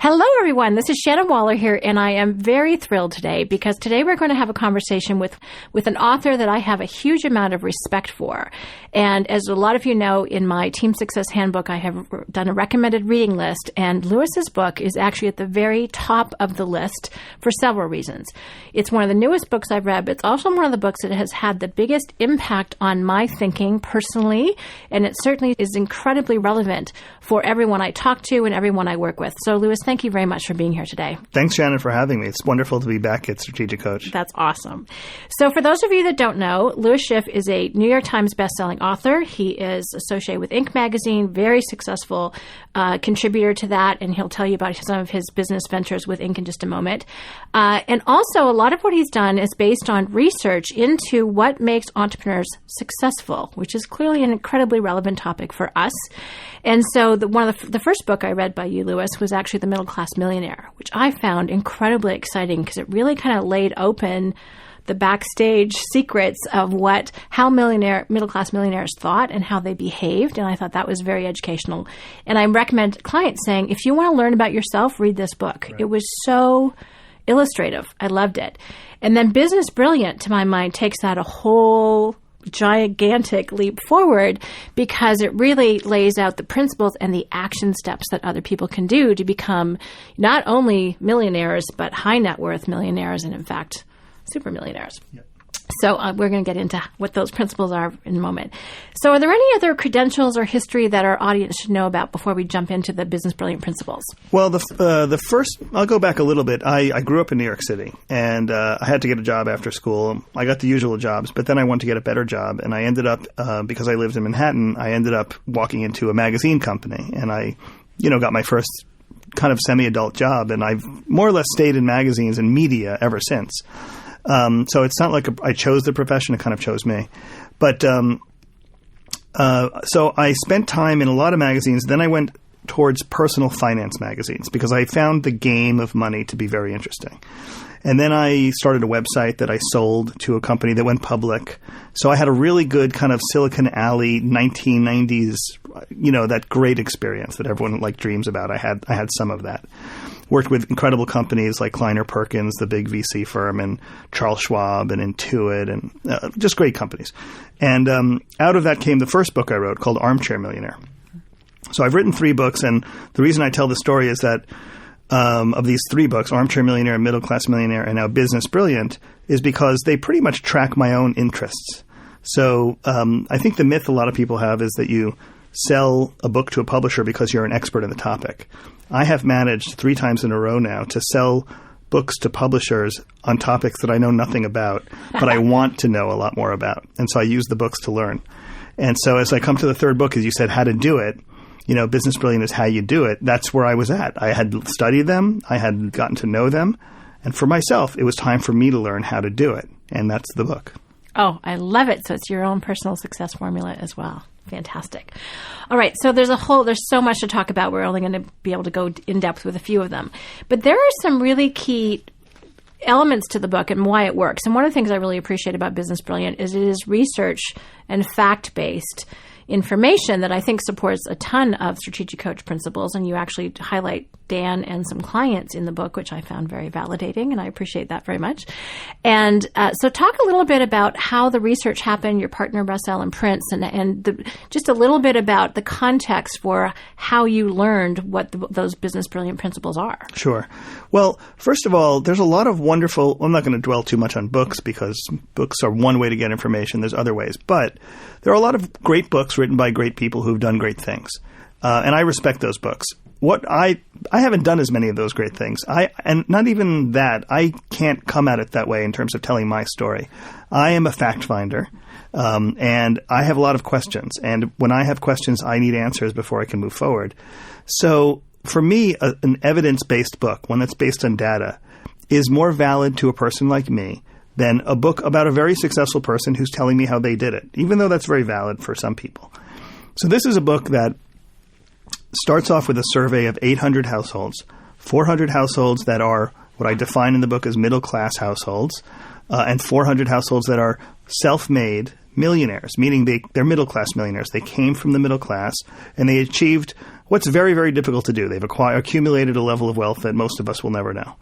Hello, everyone. This is Shannon Waller here, and I am very thrilled today because today we're going to have a conversation with an author that I have a huge amount of respect for. And as a lot of you know, in my Team Success Handbook, I have done a recommended reading list, and Lewis's book is actually at the very top of the list for several reasons. It's one of the newest books I've read, but it's also one of the books that has had the biggest impact on my thinking personally, and it certainly is incredibly relevant for everyone I talk to and everyone I work with. So, Lewis, thank you very much for being here today. Thanks, Shannon, for having me. It's wonderful to be back at Strategic Coach. That's awesome. So for those of you that don't know, Lewis Schiff is a New York Times bestselling author. He is associated with Inc. magazine, very successful contributor to that, and he'll tell you about some of his business ventures with Inc. in just a moment. And also, a lot of what he's done is based on research into what makes entrepreneurs successful, which is clearly an incredibly relevant topic for us. And so one of the first book I read by you, Lewis, was actually The Middle Class Millionaire, which I found incredibly exciting because it really kind of laid open the backstage secrets of how middle-class millionaires thought and how they behaved. And I thought that was very educational. And I recommend clients saying, if you want to learn about yourself, read this book. Right. It was so illustrative. I loved it. And then Business Brilliant, to my mind, takes that a whole gigantic leap forward because it really lays out the principles and the action steps that other people can do to become not only millionaires, but high net worth millionaires and, in fact, super millionaires. Yep. So we're going to get into what those principles are in a moment. So are there any other credentials or history that our audience should know about before we jump into the Business Brilliant principles? Well, the first, I'll go back a little bit. I grew up in New York City, and I had to get a job after school. I got the usual jobs, but then I wanted to get a better job, and I ended up, because I lived in Manhattan, I ended up walking into a magazine company, and I, got my first kind of semi-adult job, and I've more or less stayed in magazines and media ever since. So it's not like I chose the profession, it kind of chose me. But so I spent time in a lot of magazines. Then I went towards personal finance magazines because I found the game of money to be very interesting. And then I started a website that I sold to a company that went public. So I had a really good kind of Silicon Alley 1990s, that great experience that everyone dreams about. I had some of that. Worked with incredible companies like Kleiner Perkins, the big VC firm, and Charles Schwab and Intuit, and just great companies. And out of that came the first book I wrote called Armchair Millionaire. So I've written 3 books, and the reason I tell the story is that of these 3 books, Armchair Millionaire, Middle Class Millionaire, and now Business Brilliant, is because they pretty much track my own interests. So I think the myth a lot of people have is that you sell a book to a publisher because you're an expert in the topic. I have managed 3 times in a row now to sell books to publishers on topics that I know nothing about, but I want to know a lot more about. And so I use the books to learn. And so as I come to the 3rd book, as you said, how to do it, Business Brilliant is how you do it. That's where I was at. I had studied them. I had gotten to know them. And for myself, it was time for me to learn how to do it. And that's the book. Oh, I love it. So it's your own personal success formula as well. Fantastic. All right. So there's so much to talk about. We're only going to be able to go in depth with a few of them. But there are some really key elements to the book and why it works. And one of the things I really appreciate about Business Brilliant is it is research and fact-based information that I think supports a ton of Strategic Coach principles. And you actually highlight Dan and some clients in the book, which I found very validating, and I appreciate that very much. And so talk a little bit about how the research happened, your partner, Russell and Prince, and just a little bit about the context for how you learned what those Business Brilliant principles are. Sure. Well, first of all, there's a lot of wonderful – I'm not going to dwell too much on books because books are one way to get information. There's other ways. But there are a lot of great books written by great people who've done great things. And I respect those books. What I haven't done as many of those great things. And not even that. I can't come at it that way in terms of telling my story. I am a fact finder, and I have a lot of questions. And when I have questions, I need answers before I can move forward. So for me, an evidence-based book, one that's based on data, is more valid to a person like me than a book about a very successful person who's telling me how they did it, even though that's very valid for some people. So this is a book that starts off with a survey of 800 households, 400 households that are what I define in the book as middle-class households, and 400 households that are self-made millionaires, meaning they're middle-class millionaires. They came from the middle class, and they achieved what's very, very difficult to do. They've accumulated a level of wealth that most of us will never know.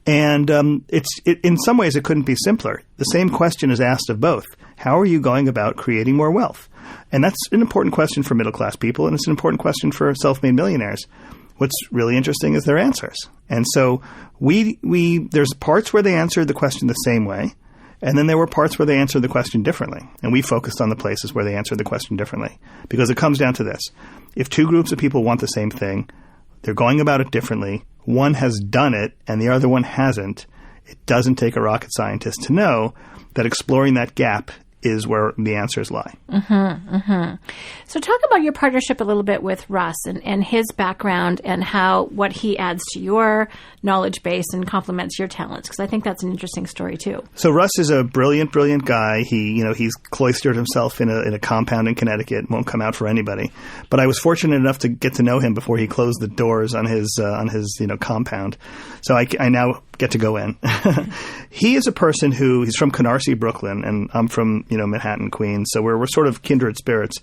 And in some ways, it couldn't be simpler. The same question is asked of both. How are you going about creating more wealth? And that's an important question for middle-class people, and it's an important question for self-made millionaires. What's really interesting is their answers. And so there's parts where they answered the question the same way, and then there were parts where they answered the question differently. And we focused on the places where they answered the question differently. Because it comes down to this. If two groups of people want the same thing, they're going about it differently. One has done it and the other one hasn't. It doesn't take a rocket scientist to know that exploring that gap is where the answers lie. So talk about your partnership a little bit with Russ and his background and what he adds to your knowledge base and complements your talents, because I think that's an interesting story too. So Russ is a brilliant, brilliant guy. He's cloistered himself in a compound in Connecticut, won't come out for anybody. But I was fortunate enough to get to know him before he closed the doors on his compound. So I now get to go in. He is a person he's from Canarsie, Brooklyn, and I'm from Manhattan, Queens. So we're sort of kindred spirits.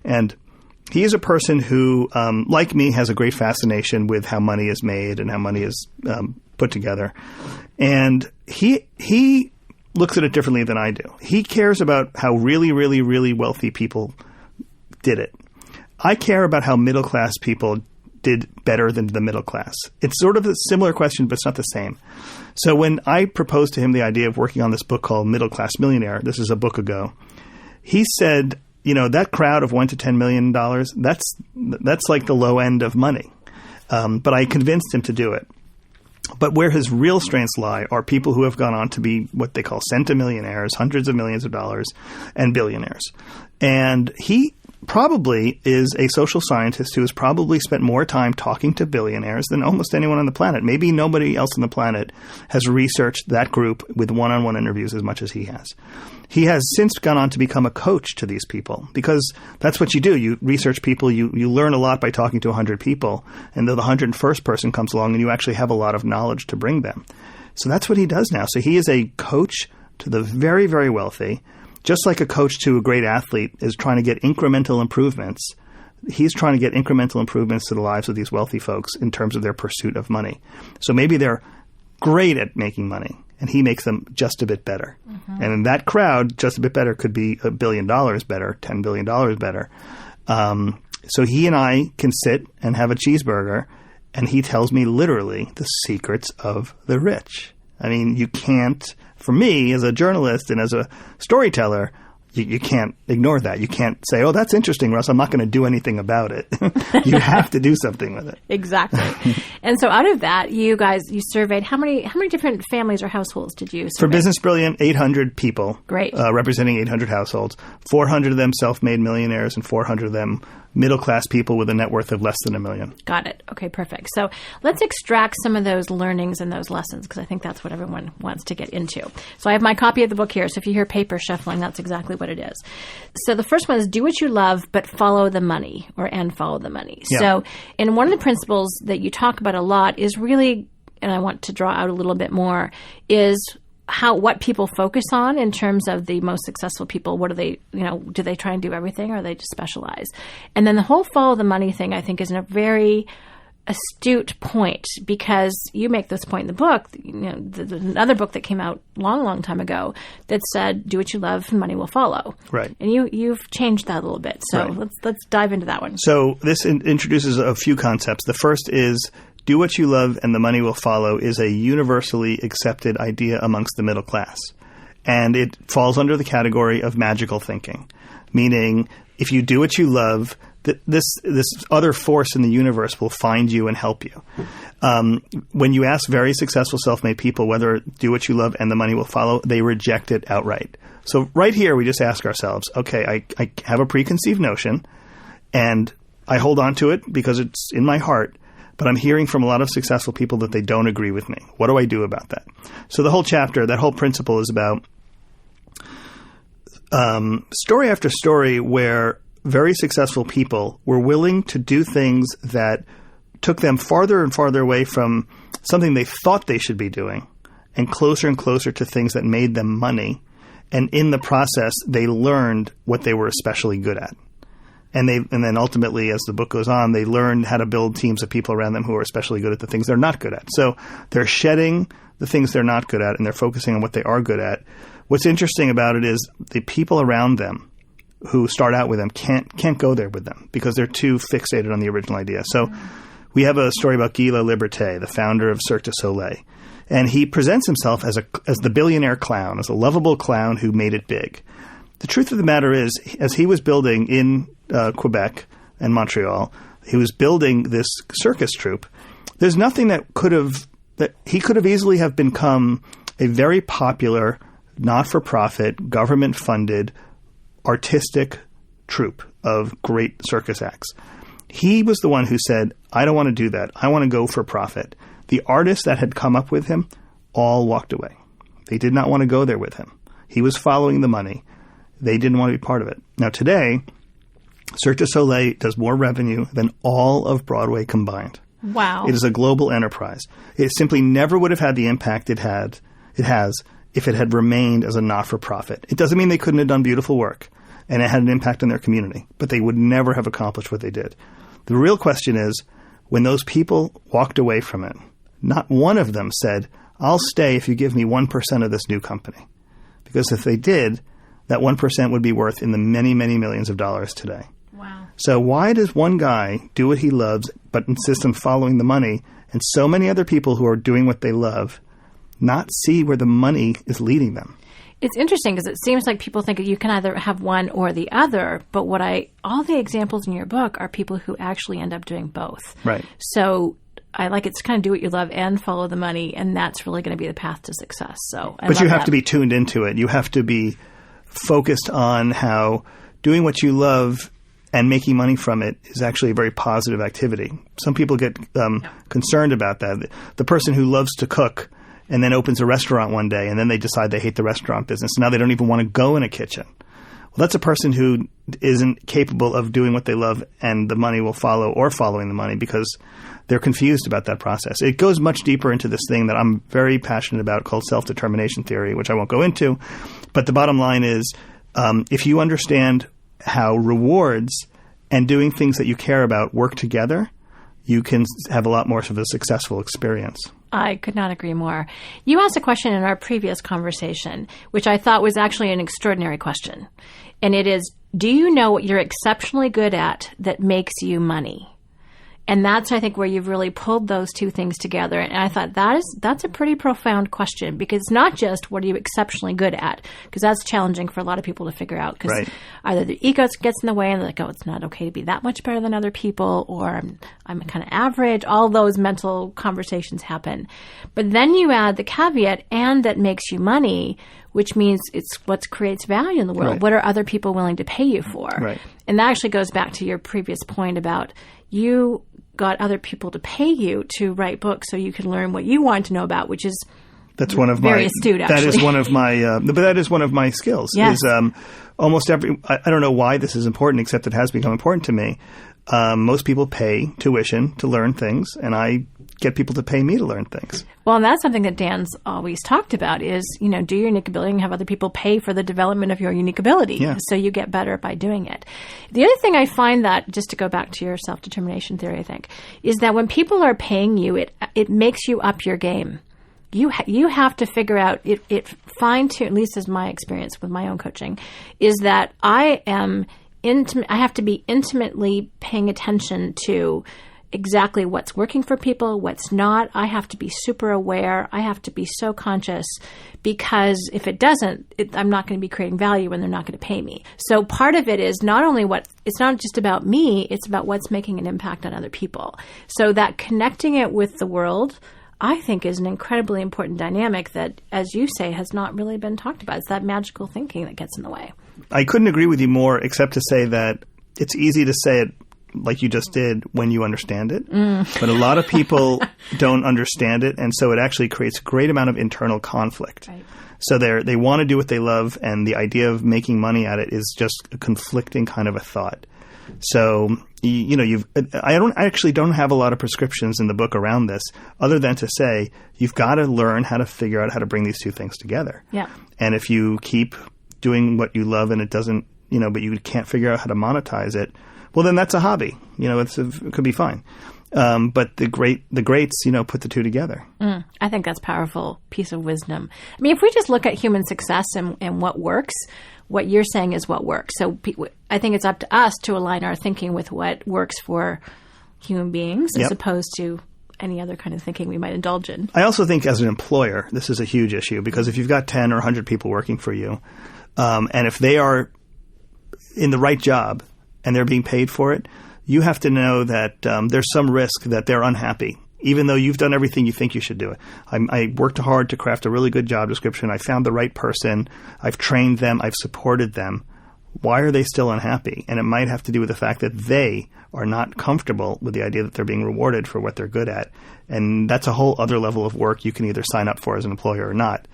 And he is a person who, like me, has a great fascination with how money is made and how money is put together. And he looks at it differently than I do. He cares about how really, really, really wealthy people did it. I care about how middle-class people did better than the middle class. It's sort of a similar question, but it's not the same. So when I proposed to him the idea of working on this book called Middle Class Millionaire, this is a book ago, he said, that crowd of $1 to $10 million, that's like the low end of money. But I convinced him to do it. But where his real strengths lie are people who have gone on to be what they call centimillionaires, hundreds of millions of dollars, and billionaires. And he probably is a social scientist who has probably spent more time talking to billionaires than almost anyone on the planet. Maybe nobody else on the planet has researched that group with one-on-one interviews as much as he has. He has since gone on to become a coach to these people, because that's what you do. You research people, you learn a lot by talking to 100 people, and then the 101st person comes along and you actually have a lot of knowledge to bring them. So that's what he does now. So he is a coach to the very, very wealthy. Just like a coach to a great athlete is trying to get incremental improvements, he's trying to get incremental improvements to the lives of these wealthy folks in terms of their pursuit of money. So maybe they're great at making money, and he makes them just a bit better. And in that crowd, just a bit better could be $1 billion better, $10 billion better. So he and I can sit and have a cheeseburger, and he tells me literally the secrets of the rich. I mean, you can't, for me as a journalist and as a storyteller, you can't ignore that. You can't say, oh, that's interesting, Russ. I'm not going to do anything about it. You have to do something with it. Exactly. And so out of that, you surveyed how many different families or households did you survey? For Business Brilliant, 800 people. Great. Representing 800 households. 400 of them self-made millionaires and 400 of them middle-class people with a net worth of less than $1 million. Got it. Okay, perfect. So let's extract some of those learnings and those lessons, because I think that's what everyone wants to get into. So I have my copy of the book here. So if you hear paper shuffling, that's exactly what it is. So the first one is do what you love, but follow the money, and follow the money. Yeah. So, and one of the principles that you talk about a lot is really, and I want to draw out a little bit more, is what people focus on in terms of the most successful people. What do they, do they try and do everything, or they just specialize? And then the whole follow the money thing, I think, is a very astute point, because you make this point in the book. There's another book that came out long time ago that said, do what you love and money will follow. Right. And you've changed that a little bit. So right. let's dive into that one. So this introduces a few concepts. The first is, do what you love and the money will follow is a universally accepted idea amongst the middle class. And it falls under the category of magical thinking, meaning if you do what you love, this other force in the universe will find you and help you. When you ask very successful self-made people whether do what you love and the money will follow, they reject it outright. So right here, we just ask ourselves, okay, I have a preconceived notion, and I hold on to it because it's in my heart. But I'm hearing from a lot of successful people that they don't agree with me. What do I do about that? So the whole chapter, that whole principle is about story after story where very successful people were willing to do things that took them farther and farther away from something they thought they should be doing and closer to things that made them money. And in the process, they learned what they were especially good at. And then ultimately, as the book goes on, they learn how to build teams of people around them who are especially good at the things they're not good at. So they're shedding the things they're not good at, and they're focusing on what they are good at. What's interesting about it is the people around them who start out with them can't go there with them because they're too fixated on the original idea. So we have a story about Guy Laliberté, the founder of Cirque du Soleil. And he presents himself as the billionaire clown, as a lovable clown who made it big. The truth of the matter is, as he was building in Quebec and Montreal, he was building this circus troupe. There's nothing that he could have easily have become a very popular, not-for-profit, government-funded, artistic troupe of great circus acts. He was the one who said, I don't want to do that. I want to go for profit. The artists that had come up with him all walked away. They did not want to go there with him. He was following the money. They didn't want to be part of it. Now today, Cirque du Soleil does more revenue than all of Broadway combined. Wow. It is a global enterprise. It simply never would have had the impact it has if it had remained as a not-for-profit. It doesn't mean they couldn't have done beautiful work and it had an impact on their community, but they would never have accomplished what they did. The real question is, when those people walked away from it, not one of them said, I'll stay if you give me 1% of this new company. Because if they did, that 1% would be worth in the many, many millions of dollars today. Wow. So why does one guy do what he loves but insist on following the money, and so many other people who are doing what they love not see where the money is leading them? It's interesting because it seems like people think you can either have one or the other, but all the examples in your book are people who actually end up doing both. Right. So I like it's kind of do what you love and follow the money, and that's really going to be the path to success. So, but you have to be tuned into it. You have to be focused on how doing what you love and making money from it is actually a very positive activity. Some people get concerned about that. The person who loves to cook and then opens a restaurant one day and then they decide they hate the restaurant business. Now they don't even want to go in a kitchen. Well, that's a person who isn't capable of doing what they love and the money will follow or following the money because they're confused about that process. It goes much deeper into this thing that I'm very passionate about called self-determination theory, which I won't go into. But the bottom line is if you understand how rewards and doing things that you care about work together, you can have a lot more of a successful experience. I could not agree more. You asked a question in our previous conversation, which I thought was actually an extraordinary question. And it is, do you know what you're exceptionally good at that makes you money? And that's, I think, where you've really pulled those two things together. And I thought that's a pretty profound question because it's not just what are you exceptionally good at, because that's challenging for a lot of people to figure out because either the ego gets in the way and they're like, oh, it's not okay to be that much better than other people, or I'm kind of average. All those mental conversations happen. But then you add the caveat, and that makes you money, which means it's what creates value in the world. Right. What are other people willing to pay you for? Right. And that actually goes back to your previous point about you got other people to pay you to write books so you can learn what you want to know about, which is very astute, actually. That is one of my, but that is one of my skills. Yes. Is almost every, I don't know why this is important, except it has become important to me. Most people pay tuition to learn things, and I get people to pay me to learn things. Well, and that's something that Dan's always talked about is, do your unique ability and have other people pay for the development of your unique ability so you get better by doing it. The other thing I find that, just to go back to your self-determination theory, I think, is that when people are paying you, it makes you up your game. You have to figure out, it fine-tune, at least as my experience with my own coaching, is that I have to be intimately paying attention to exactly what's working for people, what's not. I have to be super aware. I have to be so conscious because if it doesn't, I'm not going to be creating value and they're not going to pay me. So part of it is it's not just about me, it's about what's making an impact on other people. So that connecting it with the world, I think, is an incredibly important dynamic that, as you say, has not really been talked about. It's that magical thinking that gets in the way. I couldn't agree with you more, except to say that it's easy to say it like you just did when you understand it. But a lot of people don't understand it, and so it actually creates a great amount of internal conflict. Right. So they want to do what they love, and the idea of making money at it is just a conflicting kind of a thought. So, I actually don't have a lot of prescriptions in the book around this, other than to say you've got to learn how to figure out how to bring these two things together. Yeah. And if you keep doing what you love and it doesn't, but you can't figure out how to monetize it, well, then that's a hobby. It could be fine. But the greats, put the two together. I think that's a powerful piece of wisdom. I mean, if we just look at human success and what works, what you're saying is what works. So I think it's up to us to align our thinking with what works for human beings as opposed to any other kind of thinking we might indulge in. I also think as an employer, this is a huge issue because if you've got 10 or 100 people working for you, and if they are in the right job and they're being paid for it, you have to know that there's some risk that they're unhappy, even though you've done everything you think you should do it. I worked hard to craft a really good job description. I found the right person. I've trained them. I've supported them. Why are they still unhappy? And it might have to do with the fact that they are not comfortable with the idea that they're being rewarded for what they're good at. And that's a whole other level of work you can either sign up for as an employer or not.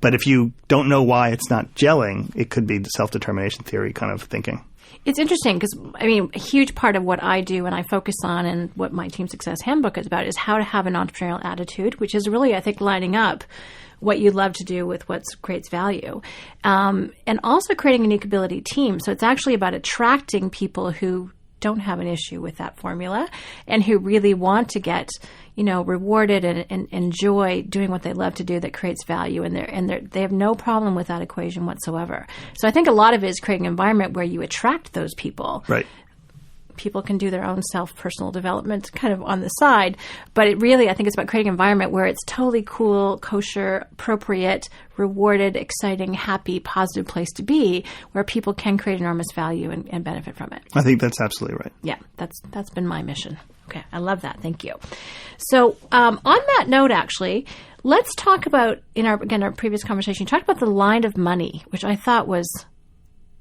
But if you don't know why it's not gelling, it could be the self-determination theory kind of thinking. It's interesting because, a huge part of what I do and I focus on and what my Team Success Handbook is about is how to have an entrepreneurial attitude, which is really, I think, lining up what you love to do with what creates value. And also creating a unique ability team. So it's actually about attracting people who don't have an issue with that formula and who really want to get, rewarded and enjoy doing what they love to do that creates value. And they have no problem with that equation whatsoever. So I think a lot of it is creating an environment where you attract those people. Right. People can do their own personal development kind of on the side. But I think it's about creating an environment where it's totally cool, kosher, appropriate, rewarded, exciting, happy, positive place to be where people can create enormous value and benefit from it. I think that's absolutely right. Yeah, that's been my mission. Okay, I love that. Thank you. So on that note, actually, let's talk about, our previous conversation, you talked about the line of money, which I thought was,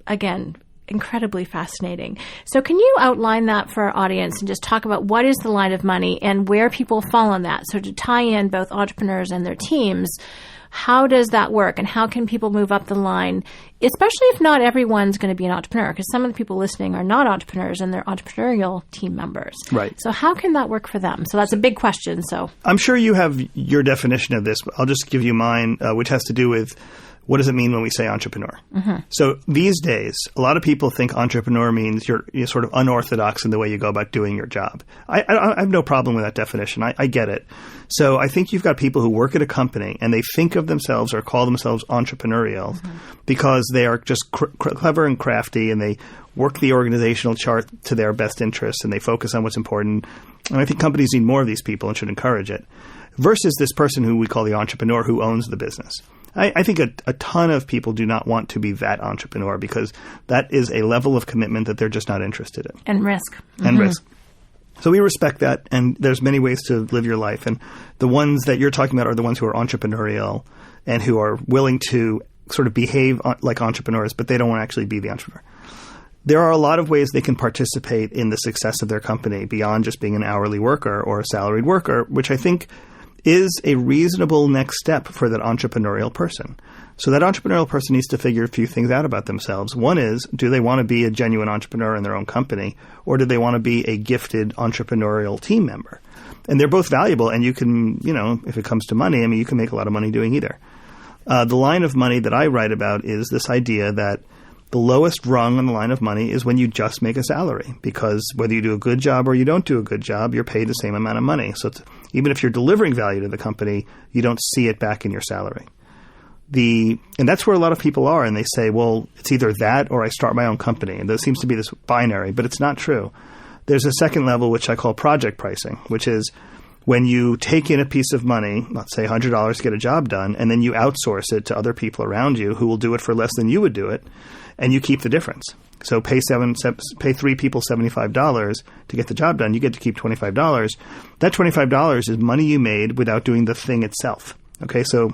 again, incredibly fascinating. So can you outline that for our audience and just talk about what is the line of money and where people fall on that? So to tie in both entrepreneurs and their teams, how does that work and how can people move up the line, especially if not everyone's going to be an entrepreneur? Because some of the people listening are not entrepreneurs and they're entrepreneurial team members. Right. So how can that work for them? So that's a big question. So I'm sure you have your definition of this, but I'll just give you mine, which has to do with what does it mean when we say entrepreneur? Mm-hmm. So these days, a lot of people think entrepreneur means you're sort of unorthodox in the way you go about doing your job. I have no problem with that definition. I get it. So I think you've got people who work at a company and they think of themselves or call themselves entrepreneurial because they are just clever and crafty and they work the organizational chart to their best interests and they focus on what's important. And I think companies need more of these people and should encourage it versus this person who we call the entrepreneur who owns the business. I think a ton of people do not want to be that entrepreneur because that is a level of commitment that they're just not interested in. And risk. And risk. So we respect that, and there's many ways to live your life. And the ones that you're talking about are the ones who are entrepreneurial and who are willing to sort of behave like entrepreneurs, but they don't want to actually be the entrepreneur. There are a lot of ways they can participate in the success of their company beyond just being an hourly worker or a salaried worker, which I think is a reasonable next step for that entrepreneurial person. So that entrepreneurial person needs to figure a few things out about themselves. One is, do they want to be a genuine entrepreneur in their own company, or do they want to be a gifted entrepreneurial team member? And they're both valuable, and you can, if it comes to money, you can make a lot of money doing either. The line of money that I write about is this idea that the lowest rung on the line of money is when you just make a salary, because whether you do a good job or you don't do a good job, you're paid the same amount of money. So even if you're delivering value to the company, you don't see it back in your salary. And that's where a lot of people are, and they say, well, it's either that or I start my own company. And there seems to be this binary, but it's not true. There's a second level, which I call project pricing, which is when you take in a piece of money, let's say $100 to get a job done, and then you outsource it to other people around you who will do it for less than you would do it, and you keep the difference. So pay 3 people $75 to get the job done. You get to keep $25. That $25 is money you made without doing the thing itself. Okay, so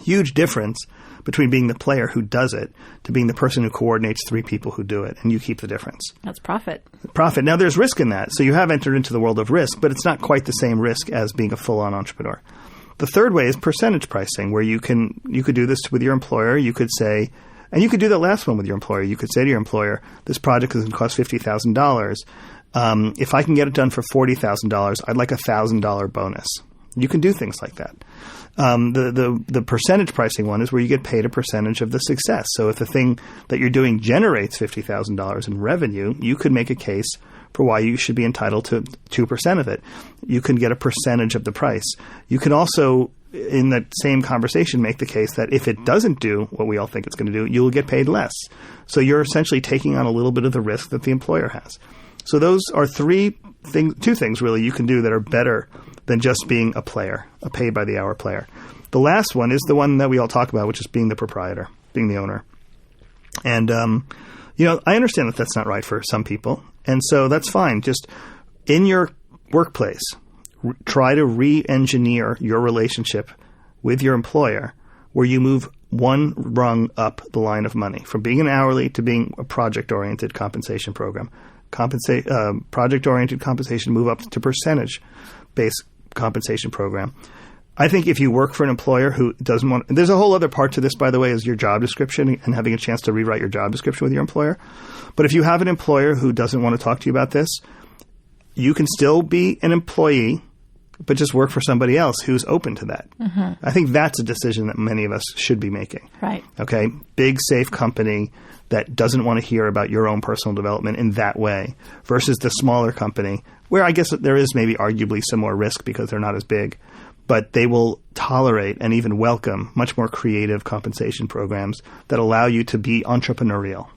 huge difference between being the player who does it to being the person who coordinates 3 people who do it, and you keep the difference. That's profit. Profit. Now, there's risk in that. So you have entered into the world of risk, but it's not quite the same risk as being a full-on entrepreneur. The third way is percentage pricing, where you could do this with your employer. You could say, and you could do that last one with your employer. You could say to your employer, this project is going to cost $50,000. If I can get it done for $40,000, I'd like a $1,000 bonus. You can do things like that. The percentage pricing one is where you get paid a percentage of the success. So if the thing that you're doing generates $50,000 in revenue, you could make a case for why you should be entitled to 2% of it. You can get a percentage of the price. You can also, in that same conversation, make the case that if it doesn't do what we all think it's going to do, you'll get paid less. So you're essentially taking on a little bit of the risk that the employer has. So those are two things really you can do that are better than just being a player, a paid-by-the-hour player. The last one is the one that we all talk about, which is being the proprietor, being the owner. And, I understand that that's not right for some people. And so that's fine. Just in your workplace, try to re-engineer your relationship with your employer where you move one rung up the line of money from being an hourly to being a project-oriented compensation program. Project-oriented compensation move up to percentage-based compensation program. I think if you work for an employer who doesn't want – there's a whole other part to this, by the way, is your job description and having a chance to rewrite your job description with your employer. But if you have an employer who doesn't want to talk to you about this, you can still be an employee but just work for somebody else who's open to that. Mm-hmm. I think that's a decision that many of us should be making. Right. Okay? Big, safe company that doesn't want to hear about your own personal development in that way versus the smaller company where I guess there is maybe arguably some more risk because they're not as big, but they will tolerate and even welcome much more creative compensation programs that allow you to be entrepreneurial.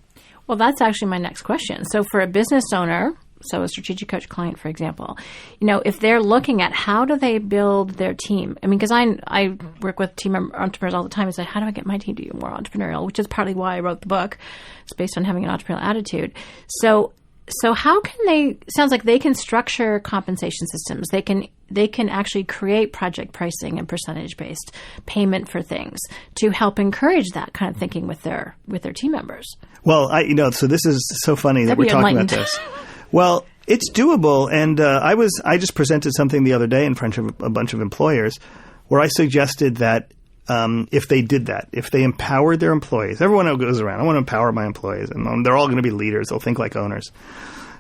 Well, that's actually my next question. So for a business owner, so a strategic coach client, for example, if they're looking at how do they build their team? I mean, because I work with team entrepreneurs all the time and say, how do I get my team to be more entrepreneurial? Which is partly why I wrote the book. It's based on having an entrepreneurial attitude. So how can they? Sounds like they can structure compensation systems. They can actually create project pricing and percentage based payment for things to help encourage that kind of thinking with their team members. Well, so this is so funny that we're talking about this. Well, it's doable, and I just presented something the other day in front of a bunch of employers where I suggested that if they did that, if they empowered their employees, everyone who goes around, I want to empower my employees, and they're all going to be leaders. They'll think like owners.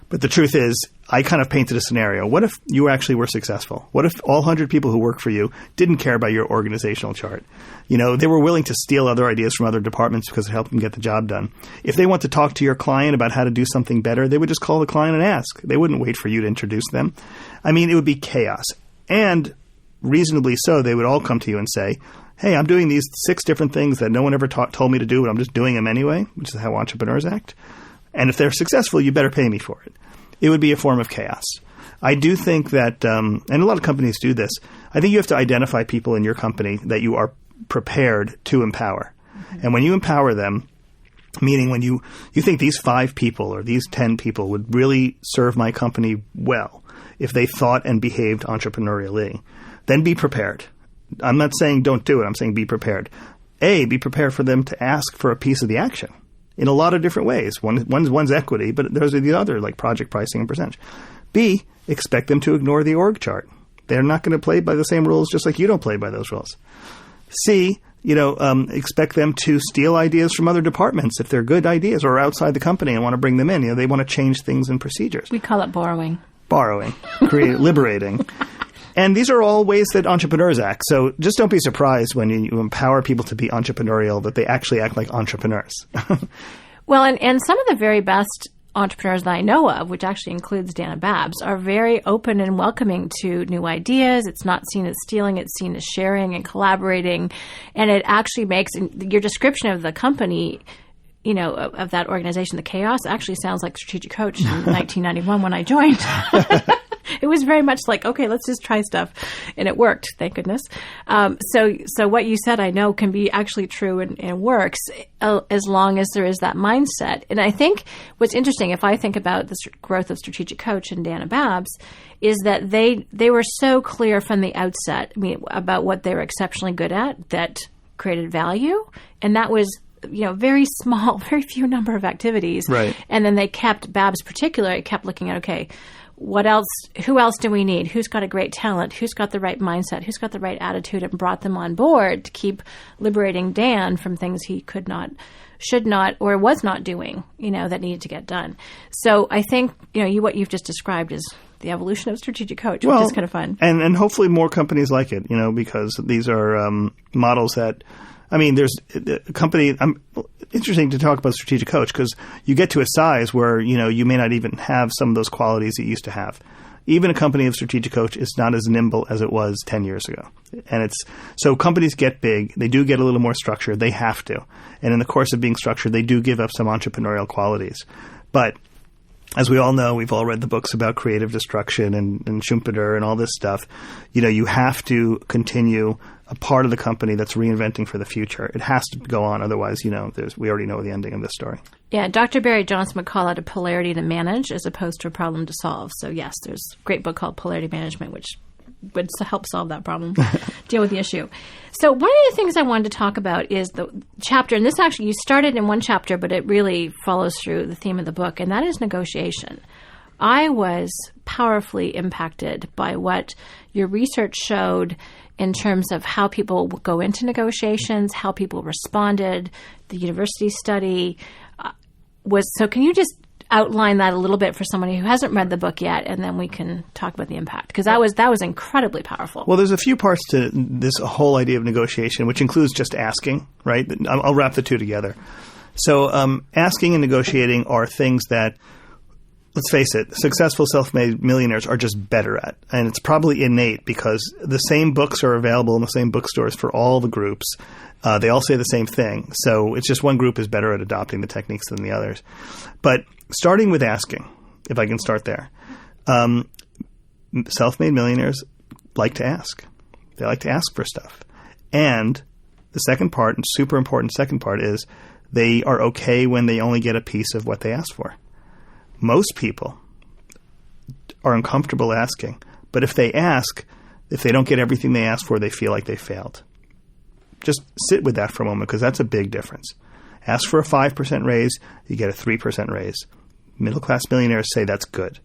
But the truth is, I kind of painted a scenario. What if you actually were successful? What if all 100 people who work for you didn't care about your organizational chart? They were willing to steal other ideas from other departments because it helped them get the job done. If they want to talk to your client about how to do something better, they would just call the client and ask. They wouldn't wait for you to introduce them. I mean, it would be chaos. And reasonably so, they would all come to you and say, hey, I'm doing these 6 different things that no one ever told me to do, but I'm just doing them anyway, which is how entrepreneurs act. And if they're successful, you better pay me for it. It would be a form of chaos. I do think that, and a lot of companies do this, I think you have to identify people in your company that you are prepared to empower. Mm-hmm. And when you empower them, meaning when you think these 5 people or these 10 people would really serve my company well if they thought and behaved entrepreneurially, then be prepared. I'm not saying don't do it. I'm saying be prepared. Be prepared for them to ask for a piece of the action in a lot of different ways. One's equity, but those are the other, like project pricing and percentage. B, expect them to ignore the org chart. They're not going to play by the same rules just like you don't play by those rules. C, expect them to steal ideas from other departments if they're good ideas or outside the company and want to bring them in. They want to change things and procedures. We call it borrowing. Liberating. And these are all ways that entrepreneurs act. So just don't be surprised when you empower people to be entrepreneurial that they actually act like entrepreneurs. Well, and some of the very best entrepreneurs that I know of, which actually includes Dan and Babs, are very open and welcoming to new ideas. It's not seen as stealing. It's seen as sharing and collaborating. And it actually makes your description of the company, of that organization, the chaos, actually sounds like Strategic Coach in 1991 when I joined. It was very much like, okay, let's just try stuff. And it worked, thank goodness. So what you said, I know, can be actually true and works as long as there is that mindset. And I think what's interesting, if I think about the growth of Strategic Coach and Dan and Babs, is that they were so clear from the outset, about what they were exceptionally good at that created value. And that was very small, very few number of activities. Right. And then they kept, Babs particularly, kept looking at, okay, what else? Who else do we need? Who's got a great talent? Who's got the right mindset? Who's got the right attitude? And brought them on board to keep liberating Dan from things he could not, should not, or was not doing, that needed to get done. So I think, what you've just described is The evolution of strategic coach, which is kind of fun. And hopefully more companies like it, because these are models that, there's a company, interesting to talk about strategic coach because you get to a size where, you may not even have some of those qualities you used to have. Even a company of strategic coach is not as nimble as it was 10 years ago. And so companies get big. They do get a little more structured. They have to. And in the course of being structured, they do give up some entrepreneurial qualities. But as we all know, we've all read the books about creative destruction and Schumpeter and all this stuff. You have to continue a part of the company that's reinventing for the future. It has to go on. Otherwise, we already know the ending of this story. Yeah, Dr. Barry Johnson would call it a polarity to manage as opposed to a problem to solve. So yes, there's a great book called Polarity Management, which would help solve that problem, deal with the issue. So one of the things I wanted to talk about is the chapter, and this actually, you started in one chapter, but it really follows through the theme of the book, and that is negotiation. I was powerfully impacted by what your research showed in terms of how people go into negotiations, how people responded, the university study so can you just outline that a little bit for somebody who hasn't read the book yet, and then we can talk about the impact, because that was incredibly powerful. Well, there's a few parts to this whole idea of negotiation, which includes just asking, right? I'll wrap the two together. So asking and negotiating are things that, let's face it, successful self-made millionaires are just better at. And it's probably innate because the same books are available in the same bookstores for all the groups. They all say the same thing. So it's just one group is better at adopting the techniques than the others. But starting with asking, if I can start there, self-made millionaires like to ask. They like to ask for stuff. And the second part, and super important second part, is they are okay when they only get a piece of what they asked for. Most people are uncomfortable asking, but if they ask, if they don't get everything they asked for, they feel like they failed. Just sit with that for a moment, because that's a big difference. Ask for a 5% raise, you get a 3% raise. Middle-class millionaires say that's good.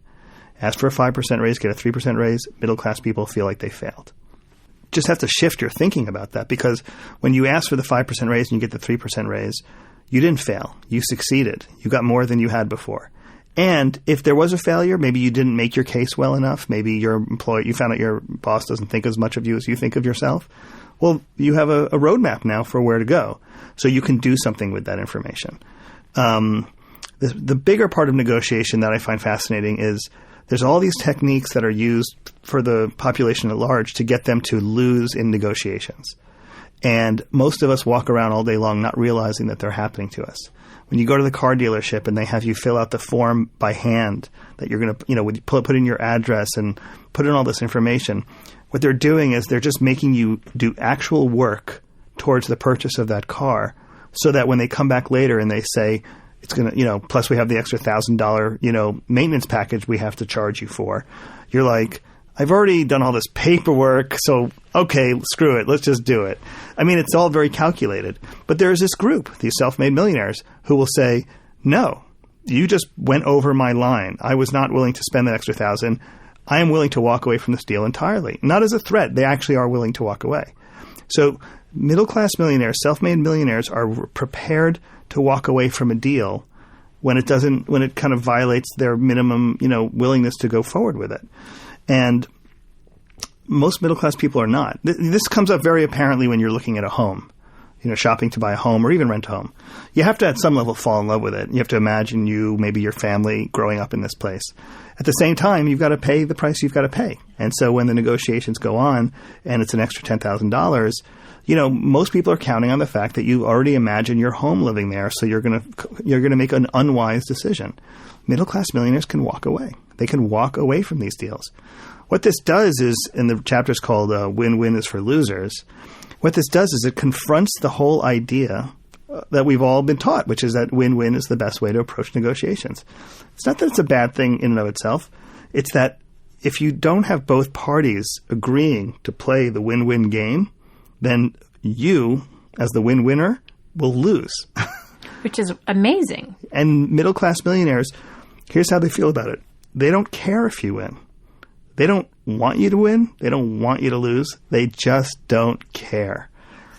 Ask for a 5% raise, get a 3% raise. Middle-class people feel like they failed. Just have to shift your thinking about that, because when you ask for the 5% raise and you get the 3% raise, you didn't fail. You succeeded. You got more than you had before. And if there was a failure, maybe you didn't make your case well enough. Maybe you found out your boss doesn't think as much of you as you think of yourself. Well, you have a roadmap now for where to go. So you can do something with that information. The bigger part of negotiation that I find fascinating is there's all these techniques that are used for the population at large to get them to lose in negotiations. And most of us walk around all day long not realizing that they're happening to us. When you go to the car dealership and they have you fill out the form by hand that you're going to, put in your address and put in all this information, what they're doing is they're just making you do actual work towards the purchase of that car, so that when they come back later and they say it's going to, plus we have the extra $1,000, maintenance package we have to charge you for, you're like, I've already done all this paperwork, so okay, screw it, let's just do it. It's all very calculated. But there's this group, these self-made millionaires, who will say, no, you just went over my line. I was not willing to spend that extra $1,000. I am willing to walk away from this deal entirely. Not as a threat. They actually are willing to walk away. So middle-class millionaires, self-made millionaires are prepared to walk away from a deal when it kind of violates their minimum, willingness to go forward with it. And most middle-class people are not. This comes up very apparently when you're looking at a home, shopping to buy a home or even rent a home. You have to at some level fall in love with it. You have to imagine maybe your family growing up in this place. At the same time, you've got to pay the price you've got to pay. And so when the negotiations go on and it's an extra $10,000, most people are counting on the fact that you already imagine your home living there, so you're going to make an unwise decision. Middle-class millionaires can walk away. They can walk away from these deals. What this does is, and the chapter's called Win-Win is for Losers, what this does is it confronts the whole idea that we've all been taught, which is that win-win is the best way to approach negotiations. It's not that it's a bad thing in and of itself. It's that if you don't have both parties agreeing to play the win-win game, then you, as the win-winner, will lose. Which is amazing. And middle-class millionaires, here's how they feel about it. They don't care if you win. They don't want you to win. They don't want you to lose. They just don't care.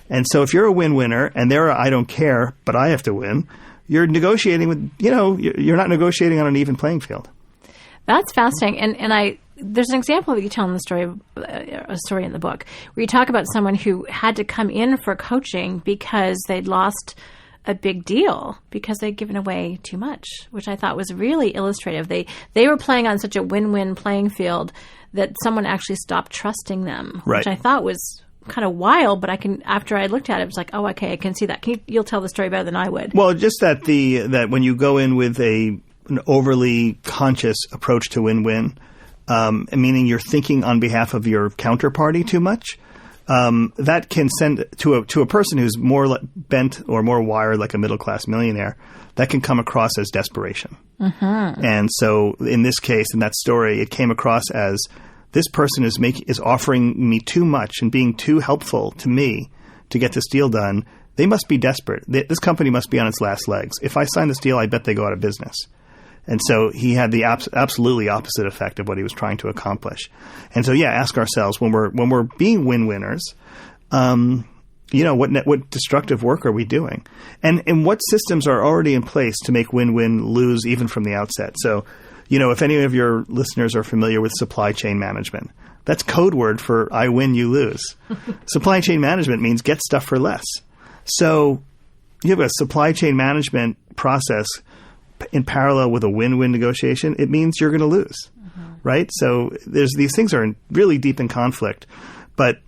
And so if you're a win-winner and they're a I don't care, but I have to win, you're negotiating with, you're not negotiating on an even playing field. That's fascinating. And there's an example that you tell in the story, a story in the book, where you talk about someone who had to come in for coaching because they'd lost a big deal because they'd given away too much, which I thought was really illustrative. They were playing on such a win-win playing field that someone actually stopped trusting them, right. which I thought was kind of wild, but after I looked at it, it was like, oh, okay, I can see that. You'll tell the story better than I would. Well, just that that when you go in with an overly conscious approach to win-win, meaning you're thinking on behalf of your counterparty too much, that can send to a person who's more bent or more wired like a middle-class millionaire, that can come across as desperation. Mm-hmm. And so in this case, in that story, it came across as this person is offering me too much and being too helpful to me to get this deal done. They must be desperate. This company must be on its last legs. If I sign this deal, I bet they go out of business. And so he had the absolutely opposite effect of what he was trying to accomplish. And so, yeah, ask ourselves when we're being win-winners, what destructive work are we doing? And what systems are already in place to make win-win lose even from the outset? So, if any of your listeners are familiar with supply chain management, that's code word for I win, you lose. Supply chain management means get stuff for less. So you have a supply chain management process in parallel with a win-win negotiation. It means you're going to lose, right? So these things are really deep in conflict. But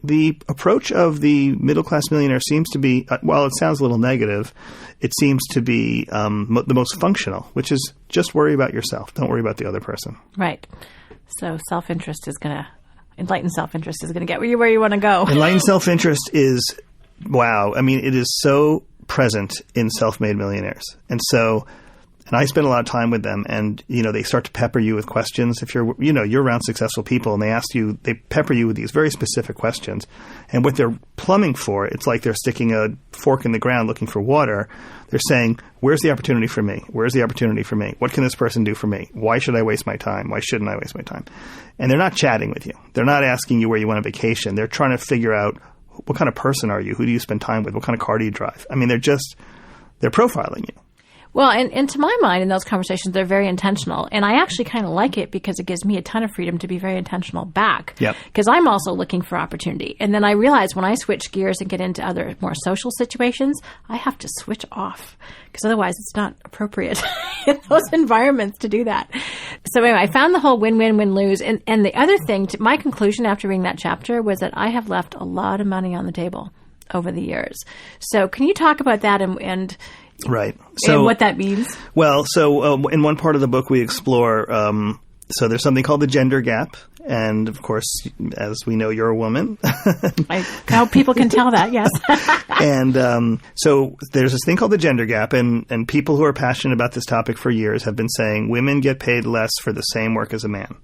the approach of the middle-class millionaire seems to be, while it sounds a little negative, it seems to be the most functional, which is just worry about yourself. Don't worry about the other person. Right. So enlightened self-interest is going to get you where you want to go. Enlightened self-interest is, wow. I mean, it is so present in self-made millionaires. And I spend a lot of time with them, and they start to pepper you with questions. If you're around successful people, and they pepper you with these very specific questions, and what they're plumbing for, it's like they're sticking a fork in the ground looking for water. They're saying, "Where's the opportunity for me? Where's the opportunity for me? What can this person do for me? Why should I waste my time? Why shouldn't I waste my time?" And they're not chatting with you. They're not asking you where you want on vacation. They're trying to figure out what kind of person are you? Who do you spend time with? What kind of car do you drive? I mean, they're profiling you. Well, and to my mind, in those conversations, they're very intentional. And I actually kind of like it because it gives me a ton of freedom to be very intentional back. Yep. Because I'm also looking for opportunity. And then I realize when I switch gears and get into other more social situations, I have to switch off because otherwise it's not appropriate in those environments to do that. So anyway, I found the whole win-win-win-lose. And the other thing, my conclusion after reading that chapter was that I have left a lot of money on the table over the years. So can you talk about that and right. So, and what that means? Well, in one part of the book we explore, so there's something called the gender gap. And, of course, as we know, you're a woman. I hope people can tell that, yes. And so there's this thing called the gender gap. And people who are passionate about this topic for years have been saying women get paid less for the same work as a man.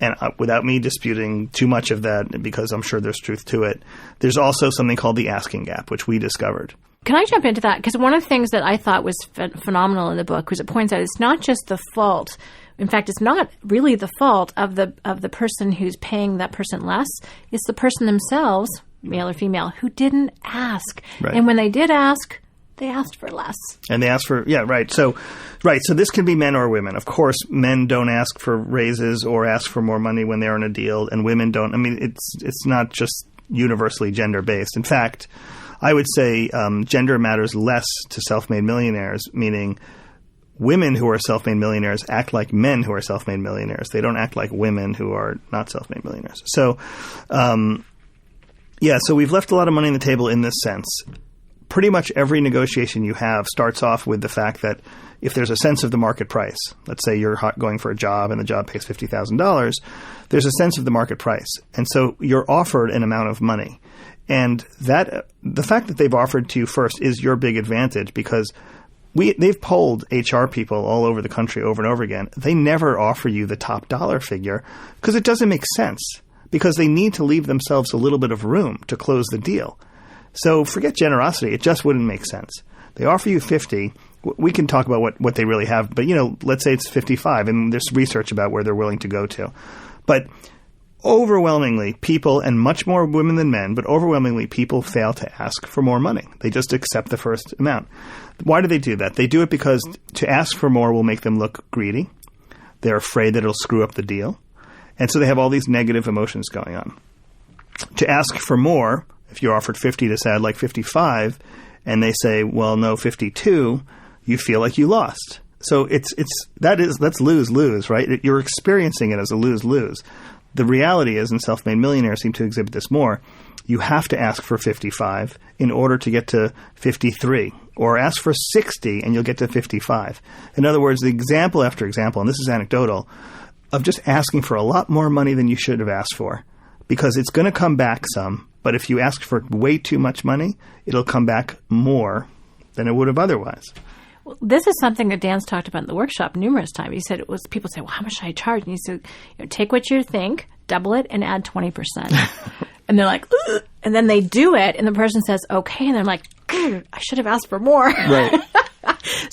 And without me disputing too much of that, because I'm sure there's truth to it, there's also something called the asking gap, which we discovered. Can I jump into that? Because one of the things that I thought was phenomenal in the book was it points out it's not just the fault. In fact, it's not really the fault of the person who's paying that person less. It's the person themselves, male or female, who didn't ask. Right. And when they did ask, they asked for less. And they asked for, yeah, right. So this can be men or women. Of course, men don't ask for raises or ask for more money when they're in a deal, and women don't. I mean, it's not just universally gender-based. In fact, I would say gender matters less to self-made millionaires, meaning women who are self-made millionaires act like men who are self-made millionaires. They don't act like women who are not self-made millionaires. So, so we've left a lot of money on the table in this sense. Pretty much every negotiation you have starts off with the fact that if there's a sense of the market price, let's say you're going for a job and the job pays $50,000, there's a sense of the market price. And so you're offered an amount of money. And the fact that they've offered to you first is your big advantage because they've polled HR people all over the country over and over again. They never offer you the top dollar figure because it doesn't make sense because they need to leave themselves a little bit of room to close the deal. So forget generosity. It just wouldn't make sense. They offer you 50. We can talk about what they really have. But, let's say it's 55 and there's research about where they're willing to go to. But overwhelmingly, people, and much more women than men, but overwhelmingly, people fail to ask for more money. They just accept the first amount. Why do they do that? They do it because to ask for more will make them look greedy. They're afraid that it'll screw up the deal. And so they have all these negative emotions going on. To ask for more, if you're offered 50 to say, I'd like 55, and they say, well, no, 52, you feel like you lost. So that's lose-lose, right? You're experiencing it as a lose-lose. The reality is, and self-made millionaires seem to exhibit this more, you have to ask for 55 in order to get to 53, or ask for 60 and you'll get to 55. In other words, the example after example, and this is anecdotal, of just asking for a lot more money than you should have asked for, because it's going to come back some, but if you ask for way too much money, it'll come back more than it would have otherwise. Well, this is something that Dan's talked about in the workshop numerous times. He said it was, people say, well, how much should I charge? And he said, take what you think, double it, and add 20%. And they're like, ugh. And then they do it, and the person says, okay. And they're like, I should have asked for more. Right.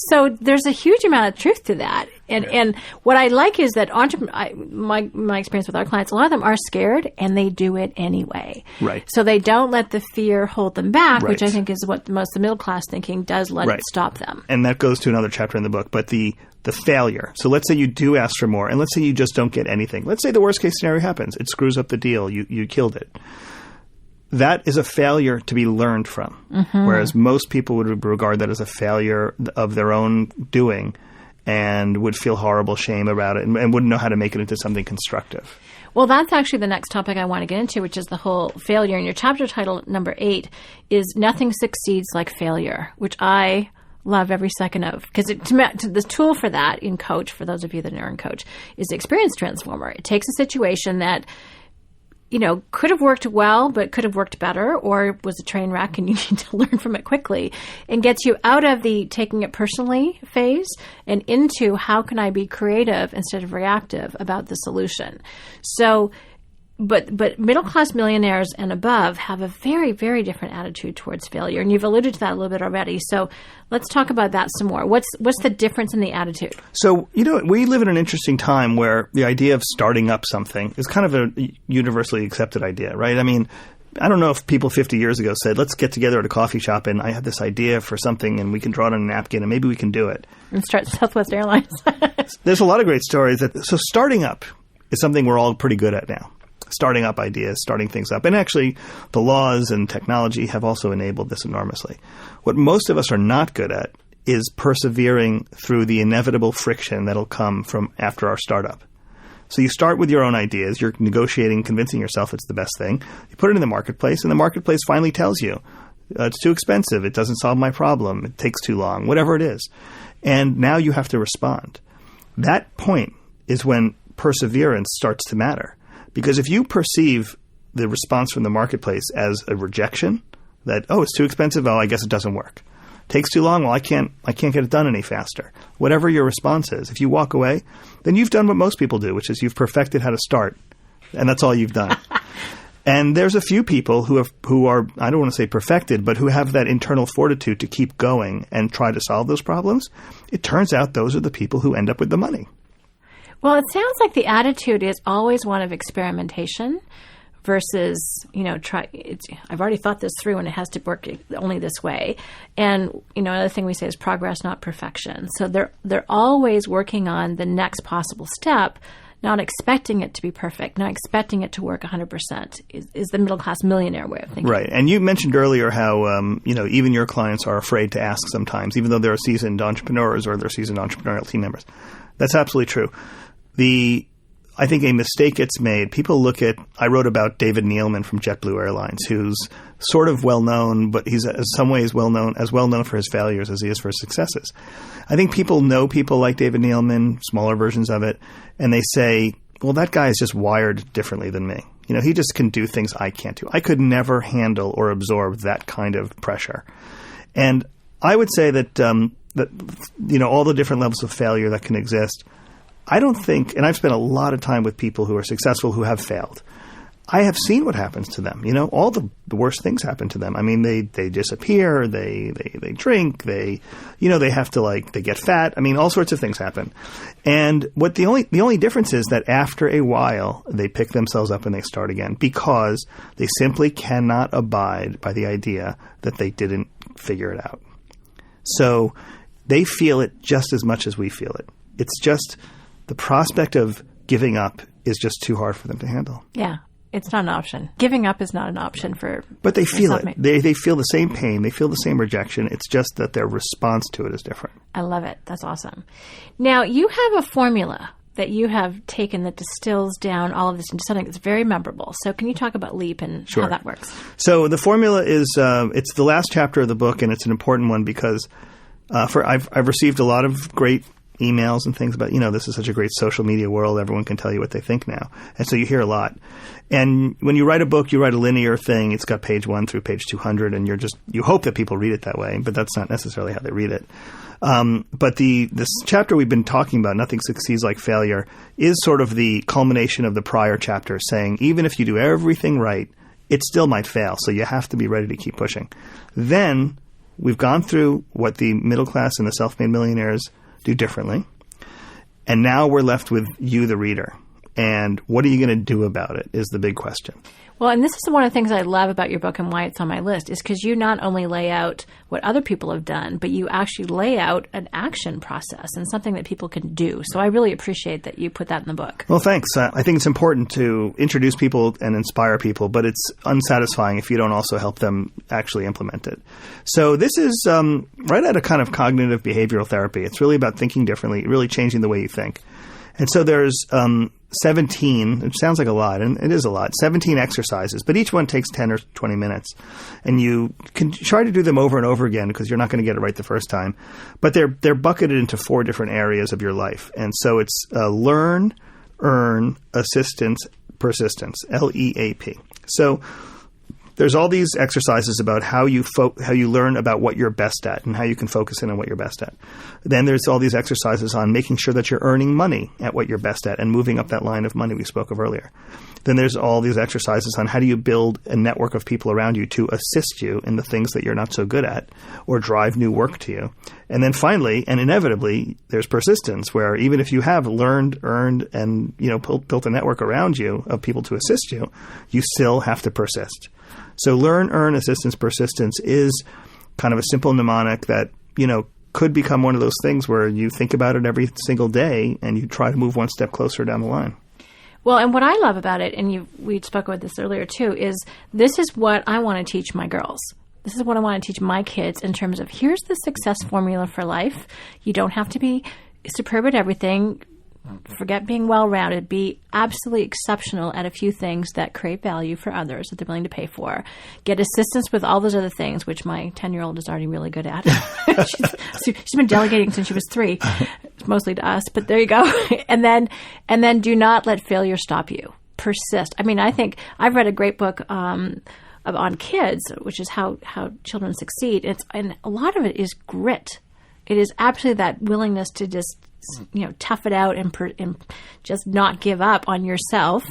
So there's a huge amount of truth to that. And what I like is that my experience with our clients, a lot of them are scared and they do it anyway. Right. So they don't let the fear hold them back, Right. which I think is what most of the middle class thinking does let it stop them. And that goes to another chapter in the book. But the failure. So let's say you do ask for more, and let's say you just don't get anything. Let's say the worst case scenario happens. It screws up the deal. You killed it. That is a failure to be learned from, whereas most people would regard that as a failure of their own doing and would feel horrible shame about it and wouldn't know how to make it into something constructive. Well, that's actually the next topic I want to get into, which is the whole failure. And your chapter title, number 8, is Nothing Succeeds Like Failure, which I love every second of. Because the tool for that in Coach, for those of you that are in Coach, is the Experience Transformer. It takes a situation that could have worked well, but could have worked better, or was a train wreck and you need to learn from it quickly, and gets you out of the taking it personally phase and into how can I be creative instead of reactive about the solution. So, but middle-class millionaires and above have a very, very different attitude towards failure. And you've alluded to that a little bit already. So let's talk about that some more. What's the difference in the attitude? So, we live in an interesting time where the idea of starting up something is kind of a universally accepted idea, right? I mean, I don't know if people 50 years ago said, let's get together at a coffee shop and I have this idea for something and we can draw it on a napkin and maybe we can do it. And start Southwest Airlines. There's a lot of great stories. So starting up is something we're all pretty good at now. Starting up ideas, starting things up. And actually, the laws and technology have also enabled this enormously. What most of us are not good at is persevering through the inevitable friction that'll come from after our startup. So you start with your own ideas. You're negotiating, convincing yourself it's the best thing. You put it in the marketplace, and the marketplace finally tells you, it's too expensive, it doesn't solve my problem, it takes too long, whatever it is. And now you have to respond. That point is when perseverance starts to matter. Because if you perceive the response from the marketplace as a rejection, that, it's too expensive, I guess it doesn't work. Takes too long, I can't get it done any faster. Whatever your response is, if you walk away, then you've done what most people do, which is you've perfected how to start. And that's all you've done. And there's a few people who are, I don't want to say perfected, but who have that internal fortitude to keep going and try to solve those problems. It turns out those are the people who end up with the money. Well, it sounds like the attitude is always one of experimentation versus, I've already thought this through and it has to work only this way. And, another thing we say is progress, not perfection. So they're always working on the next possible step, not expecting it to be perfect, not expecting it to work 100% is the middle-class millionaire way of thinking. Right. And you mentioned earlier how, even your clients are afraid to ask sometimes, even though they're seasoned entrepreneurs or they're seasoned entrepreneurial team members. That's absolutely true. I think a mistake gets made. People look at, I wrote about David Neeleman from JetBlue Airlines, who's sort of well-known, but he's in some ways as well-known for his failures as he is for his successes. I think people know people like David Neeleman, smaller versions of it, and they say, well, that guy is just wired differently than me. He just can do things I can't do. I could never handle or absorb that kind of pressure. And I would say that, all the different levels of failure that can exist, I don't think, and I've spent a lot of time with people who are successful who have failed. I have seen what happens to them. All the worst things happen to them. I mean, they disappear, they drink, they have to they get fat. I mean, all sorts of things happen. And what the only difference is that after a while, they pick themselves up and they start again because they simply cannot abide by the idea that they didn't figure it out. So they feel it just as much as we feel it. It's just the prospect of giving up is just too hard for them to handle. Yeah. It's not an option. Giving up is not an option for... But they feel it. They feel the same pain. They feel the same rejection. It's just that their response to it is different. I love it. That's awesome. Now, you have a formula that you have taken that distills down all of this into something that's very memorable. So can you talk about LEAP and how that works? So the formula is, it's the last chapter of the book, and it's an important one because I've received a lot of great emails and things about, this is such a great social media world. Everyone can tell you what they think now. And so you hear a lot. And when you write a book, you write a linear thing. It's got page 1 through page 200, and you hope that people read it that way, but that's not necessarily how they read it. But this chapter we've been talking about, Nothing Succeeds Like Failure, is sort of the culmination of the prior chapter, saying even if you do everything right, it still might fail. So you have to be ready to keep pushing. Then we've gone through what the middle class and the self-made millionaires do differently. And now we're left with you, the reader. And what are you going to do about it is the big question. Well, and this is one of the things I love about your book and why it's on my list is because you not only lay out what other people have done, but you actually lay out an action process and something that people can do. So I really appreciate that you put that in the book. Well, thanks. I think it's important to introduce people and inspire people, but it's unsatisfying if you don't also help them actually implement it. So this is right at a kind of cognitive behavioral therapy. It's really about thinking differently, really changing the way you think. And so there's 17, it sounds like a lot, and it is a lot, 17 exercises, but each one takes 10 or 20 minutes. And you can try to do them over and over again because you're not going to get it right the first time. But they're bucketed into 4 different areas of your life. And so it's learn, earn, assistance, persistence, LEAP. So there's all these exercises about how you learn about what you're best at and how you can focus in on what you're best at. Then there's all these exercises on making sure that you're earning money at what you're best at and moving up that line of money we spoke of earlier. Then there's all these exercises on how do you build a network of people around you to assist you in the things that you're not so good at or drive new work to you. And then finally, and inevitably, there's persistence where even if you have learned, earned, and built a network around you of people to assist you, you still have to persist. So learn, earn, assistance, persistence is kind of a simple mnemonic that, could become one of those things where you think about it every single day and you try to move one step closer down the line. Well, and what I love about it, and we spoke about this earlier too, is this is what I want to teach my girls. This is what I want to teach my kids in terms of here's the success formula for life. You don't have to be superb at everything. Forget being well-rounded. Be absolutely exceptional at a few things that create value for others that they're willing to pay for. Get assistance with all those other things, which my 10-year-old is already really good at. She's been delegating since she was 3, mostly to us, but there you go. And then do not let failure stop you. Persist. I mean, I think I've read a great book on kids, which is how children succeed. And a lot of it is grit. It is absolutely that willingness to just tough it out and just not give up on yourself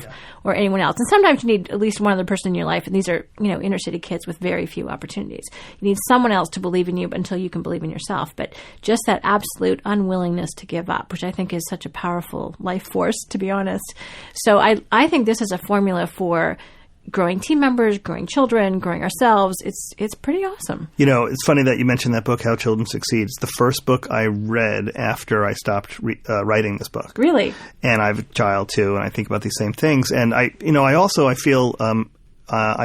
or anyone else. And sometimes you need at least one other person in your life. And these are, inner city kids with very few opportunities. You need someone else to believe in you until you can believe in yourself. But just that absolute unwillingness to give up, which I think is such a powerful life force, to be honest. So I think this is a formula for growing team members, growing children, growing ourselves. It's pretty awesome. It's funny that you mentioned that book, How Children Succeed. It's the first book I read after I stopped writing this book. Really? And I have a child too, and I think about these same things. And I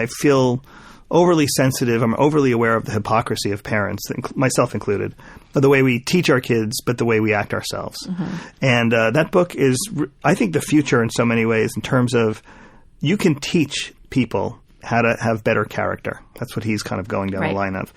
feel overly sensitive. I'm overly aware of the hypocrisy of parents, myself included, of the way we teach our kids, but the way we act ourselves. Mm-hmm. And that book is, I think, the future in so many ways in terms of you can teach people how to have better character. That's what he's kind of going down the line of.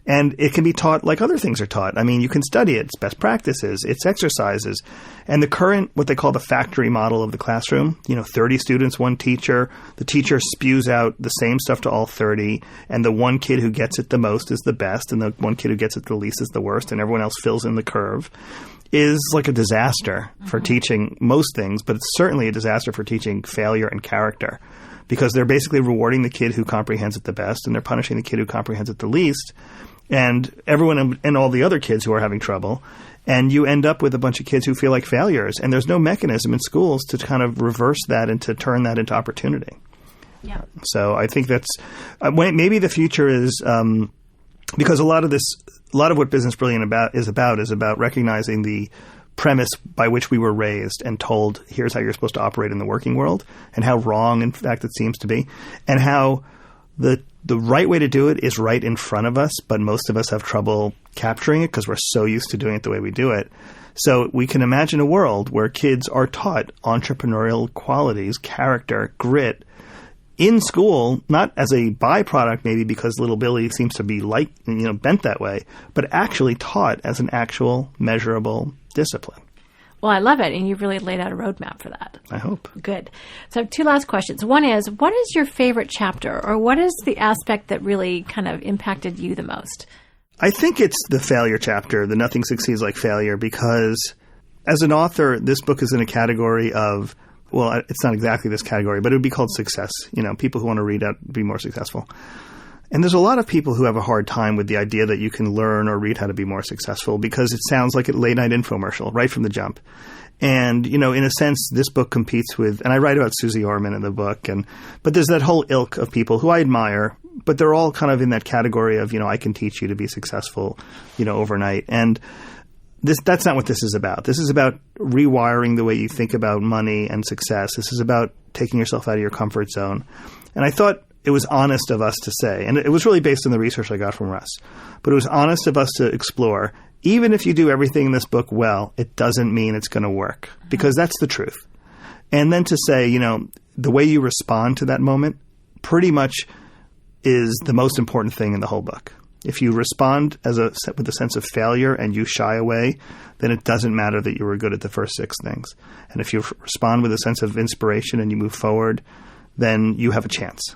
And it can be taught like other things are taught. I mean, you can study it. It's best practices. It's exercises. And the current, what they call the factory model of the classroom, 30 students, one teacher. The teacher spews out the same stuff to all 30. And the one kid who gets it the most is the best. And the one kid who gets it the least is the worst. And everyone else fills in the curve. Is like a disaster for teaching most things, but it's certainly a disaster for teaching failure and character. Because they're basically rewarding the kid who comprehends it the best, and they're punishing the kid who comprehends it the least, and everyone and all the other kids who are having trouble. And you end up with a bunch of kids who feel like failures. And there's no mechanism in schools to kind of reverse that and to turn that into opportunity. Yeah. So I think that's maybe the future is because a lot of what Business Brilliant is about recognizing the premise by which we were raised and told, here's how you're supposed to operate in the working world, and how wrong, in fact, it seems to be, and how the right way to do it is right in front of us, but most of us have trouble capturing it because we're so used to doing it the way we do it. So we can imagine a world where kids are taught entrepreneurial qualities, character, grit, in school, not as a byproduct maybe because little Billy seems to be bent that way, but actually taught as an actual measurable discipline. Well, I love it, and you've really laid out a roadmap for that. I hope. Good. So I have two last questions. One is, what is your favorite chapter, or what is the aspect that really kind of impacted you the most? I think it's the failure chapter, the nothing succeeds like failure, because as an author, this book is in a category of, well, it's not exactly this category, but it would be called success. People who want to read it, be more successful. And there's a lot of people who have a hard time with the idea that you can learn or read how to be more successful because it sounds like a late-night infomercial right from the jump. And, in a sense, this book competes with – and I write about Susie Orman in the book. But there's that whole ilk of people who I admire, but they're all kind of in that category of, I can teach you to be successful, overnight. And that's not what this is about. This is about rewiring the way you think about money and success. This is about taking yourself out of your comfort zone. And I thought – it was honest of us to say, and it was really based on the research I got from Russ, but it was honest of us to explore, even if you do everything in this book well, it doesn't mean it's going to work, because that's the truth. And then to say, the way you respond to that moment pretty much is the most important thing in the whole book. If you respond with a sense of failure and you shy away, then it doesn't matter that you were good at the first 6 things. And if you respond with a sense of inspiration and you move forward, then you have a chance.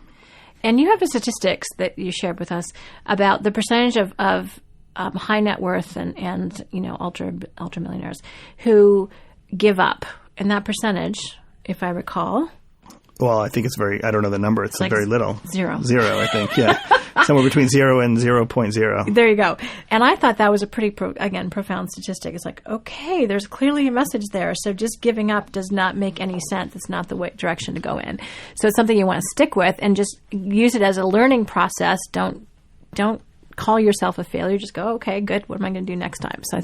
And you have the statistics that you shared with us about the percentage of high net worth and ultra millionaires who give up. And that percentage, if I recall. Well, I think it's I don't know the number. It's like very little. Zero, I think, yeah. Somewhere between 0 and 0.0. There you go. And I thought that was a pretty, profound statistic. It's like, okay, there's clearly a message there. So just giving up does not make any sense. It's not the direction to go in. So it's something you want to stick with and just use it as a learning process. Don't call yourself a failure. Just go, okay, good. What am I going to do next time? So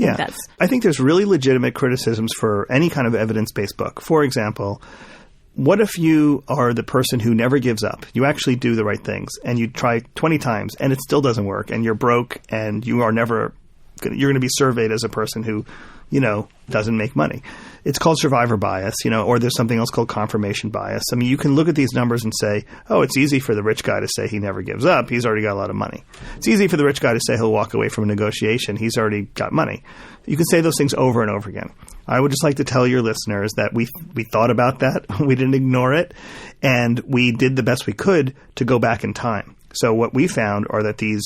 I think there's really legitimate criticisms for any kind of evidence-based book. For example, what if you are the person who never gives up? You actually do the right things and you try 20 times and it still doesn't work and you're broke and you're going to be surveyed as a person who, doesn't make money. It's called survivor bias, or there's something else called confirmation bias. I mean, you can look at these numbers and say, oh, it's easy for the rich guy to say he never gives up. He's already got a lot of money. It's easy for the rich guy to say he'll walk away from a negotiation. He's already got money. You can say those things over and over again. I would just like to tell your listeners that we thought about that. We didn't ignore it. And we did the best we could to go back in time. So what we found are that these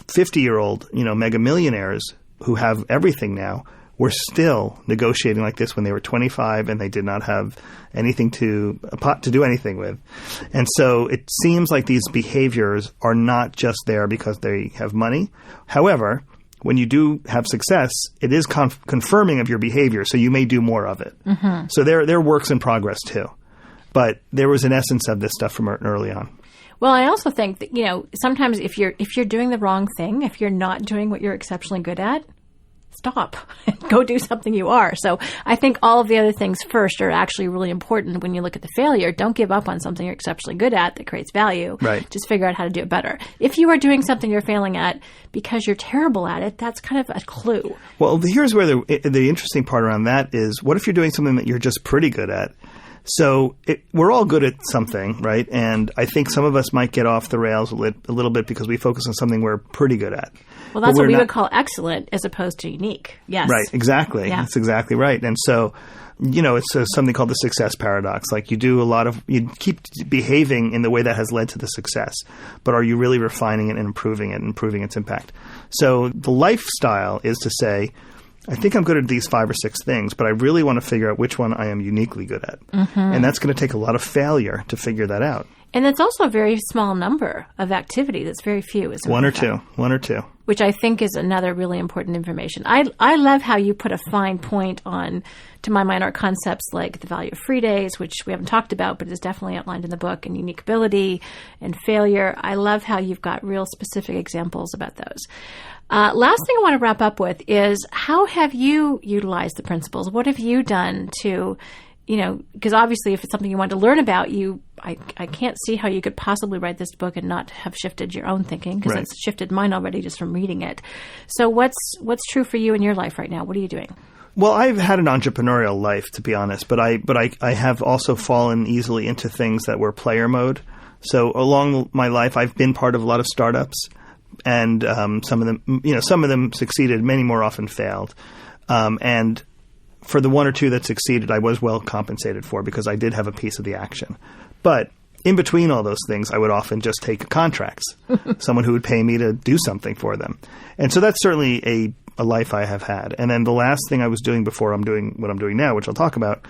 50-year-old, mega millionaires who have everything now were still negotiating like this when they were 25 and they did not have anything to do anything with. And so it seems like these behaviors are not just there because they have money. However, when you do have success, it is confirming of your behavior, so you may do more of it. Mm-hmm. So they're works in progress too. But there was an essence of this stuff from early on. Well, I also think that, sometimes if you're doing the wrong thing, if you're not doing what you're exceptionally good at, stop and go do something you are. So I think all of the other things first are actually really important when you look at the failure. Don't give up on something you're exceptionally good at that creates value. Right. Just figure out how to do it better. If you are doing something you're failing at because you're terrible at it, that's kind of a clue. Well, here's where the interesting part around that is, what if you're doing something that you're just pretty good at? So we're all good at something, right? And I think some of us might get off the rails a little bit because we focus on something we're pretty good at. Well, that's what we would call excellent as opposed to unique. Yes. Right, exactly. Yeah. That's exactly right. And so, it's something called the success paradox. Like you keep behaving in the way that has led to the success, but are you really refining it and improving its impact? So the lifestyle is to say, I think I'm good at these 5 or 6 things, but I really want to figure out which one I am uniquely good at. Mm-hmm. And that's going to take a lot of failure to figure that out. And it's also a very small number of activity. That's very few. One or two. which I think is another really important information. I love how you put a fine point on, to my mind, are concepts like the value of free days, which we haven't talked about, but is definitely outlined in the book, and unique ability and failure. I love how you've got real specific examples about those. Last thing I want to wrap up with is, how have you utilized the principles? What have you done to, because obviously if it's something you want to learn about, I can't see how you could possibly write this book and not have shifted your own thinking, because it's shifted mine already just from reading it. So what's true for you in your life right now? What are you doing? Well, I've had an entrepreneurial life, to be honest, but I have also fallen easily into things that were player mode. So along my life, I've been part of a lot of startups, and some of them succeeded, many more often failed, and for the one or two that succeeded, I was well compensated for, because I did have a piece of the action. But in between all those things, I would often just take contracts, someone who would pay me to do something for them. And so that's certainly a life I have had. And then the last thing I was doing before I'm doing what I'm doing now, which I'll talk about,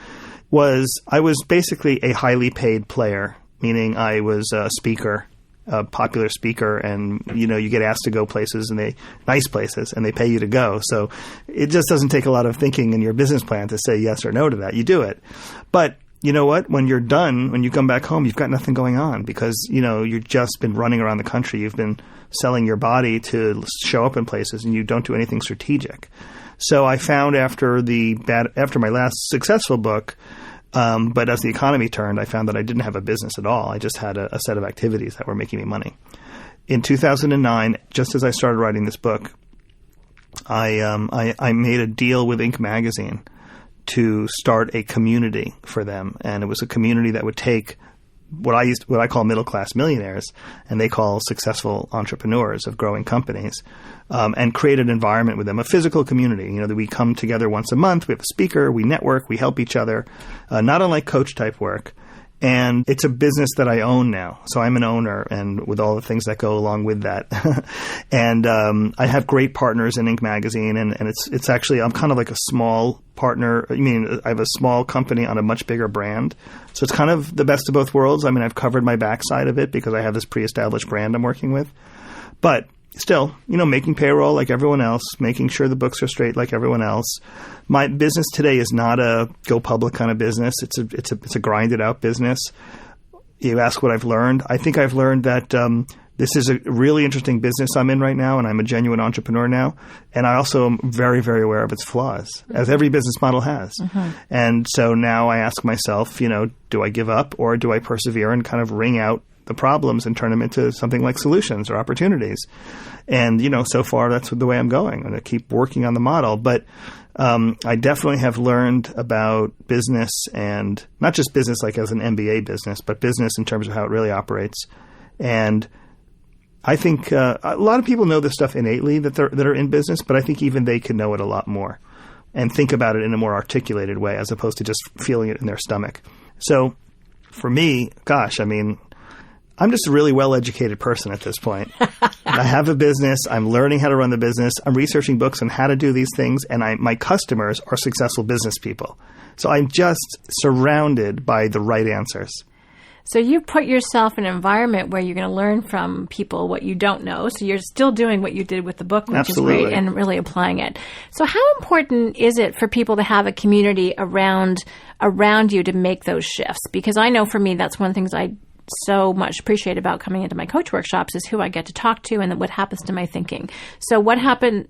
was I was basically a highly paid player, meaning I was a speaker, a popular speaker, and you get asked to go places, and nice places, and they pay you to go. So it just doesn't take a lot of thinking in your business plan to say yes or no to that. You do it. But you know what? When you're done, when you come back home, you've got nothing going on, because you've just been running around the country. You've been selling your body to show up in places, and you don't do anything strategic. So I found after my last successful book, but as the economy turned, I found that I didn't have a business at all. I just had a set of activities that were making me money. In 2009, just as I started writing this book, I made a deal with Inc. magazine to start a community for them, and it was a community that would take what I call middle class millionaires, and they call successful entrepreneurs of growing companies, and create an environment with them, a physical community. That we come together once a month, we have a speaker, we network, we help each other, not unlike coach type work. And it's a business that I own now. So I'm an owner, and with all the things that go along with that. And I have great partners in Inc. magazine, and it's actually, I'm kind of like a small partner. I have a small company on a much bigger brand. So it's kind of the best of both worlds. I've covered my backside of it because I have this pre-established brand I'm working with. But still, making payroll like everyone else, making sure the books are straight like everyone else. My business today is not a go public kind of business. It's a grinded out business. You ask what I've learned. I think I've learned that this is a really interesting business I'm in right now, and I'm a genuine entrepreneur now. And I also am very, very aware of its flaws, as every business model has. Mm-hmm. And so now I ask myself, do I give up, or do I persevere and kind of wring out the problems and turn them into something like solutions or opportunities? And, so far that's the way I'm going. I'm going to keep working on the model. But I definitely have learned about business, and not just business like as an MBA business, but business in terms of how it really operates. And I think a lot of people know this stuff innately that are in business, but I think even they can know it a lot more and think about it in a more articulated way, as opposed to just feeling it in their stomach. So for me, gosh, I'm just a really well-educated person at this point. I have a business. I'm learning how to run the business. I'm researching books on how to do these things, and my customers are successful business people. So I'm just surrounded by the right answers. So you put yourself in an environment where you're going to learn from people what you don't know. So you're still doing what you did with the book, which Absolutely. Is great, and really applying it. So how important is it for people to have a community around you to make those shifts? Because I know for me, that's one of the things I so much appreciate about coming into my coach workshops is who I get to talk to and what happens to my thinking. So what happened,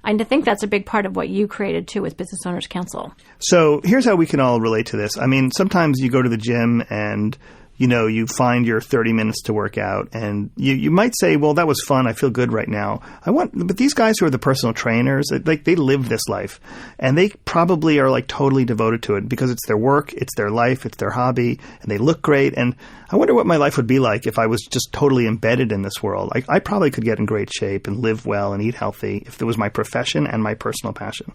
I think that's a big part of what you created too with Business Owners Council. So here's how we can all relate to this. Sometimes you go to the gym and you find your 30 minutes to work out, and you might say, well, that was fun. I feel good right now. But these guys who are the personal trainers, they live this life, and they probably are totally devoted to it because it's their work, it's their life, it's their hobby, and they look great. And I wonder what my life would be like if I was just totally embedded in this world. I probably could get in great shape and live well and eat healthy if it was my profession and my personal passion.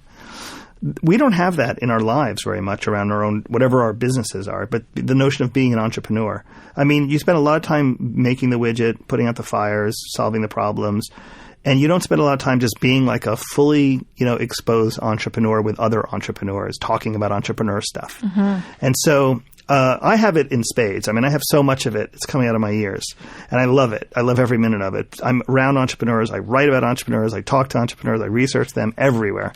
We don't have that in our lives very much around our own, whatever our businesses are, but the notion of being an entrepreneur. You spend a lot of time making the widget, putting out the fires, solving the problems, and you don't spend a lot of time just being like a fully, exposed entrepreneur with other entrepreneurs talking about entrepreneur stuff. Mm-hmm. And so I have it in spades. I mean, I have so much of it. It's coming out of my ears. And I love it. I love every minute of it. I'm around entrepreneurs. I write about entrepreneurs. I talk to entrepreneurs. I research them everywhere.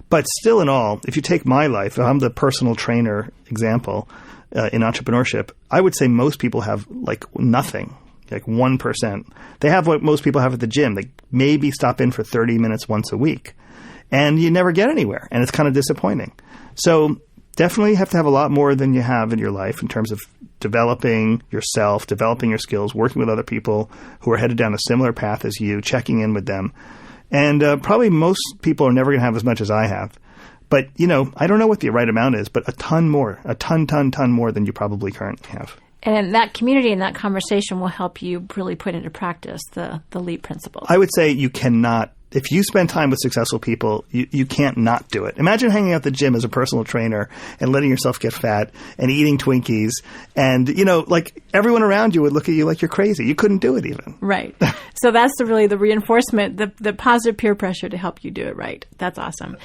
But still in all, if you take my life, if I'm the personal trainer example in entrepreneurship, I would say most people have like nothing, like 1%. They have what most people have at the gym. They maybe stop in for 30 minutes once a week. And you never get anywhere. And it's kind of disappointing. So definitely have to have a lot more than you have in your life in terms of developing yourself, developing your skills, working with other people who are headed down a similar path as you, checking in with them. And probably most people are never going to have as much as I have. But, you know, I don't know what the right amount is, but a ton more, a ton more than you probably currently have. And that community and that conversation will help you really put into practice the LEAP principles. I would say you cannot. If you spend time with successful people, you can't not do it. Imagine hanging out at the gym as a personal trainer and letting yourself get fat and eating Twinkies. And, you know, like everyone around you would look at you like you're crazy. You couldn't do it even. Right. So that's really the reinforcement, the positive peer pressure to help you do it right. That's awesome.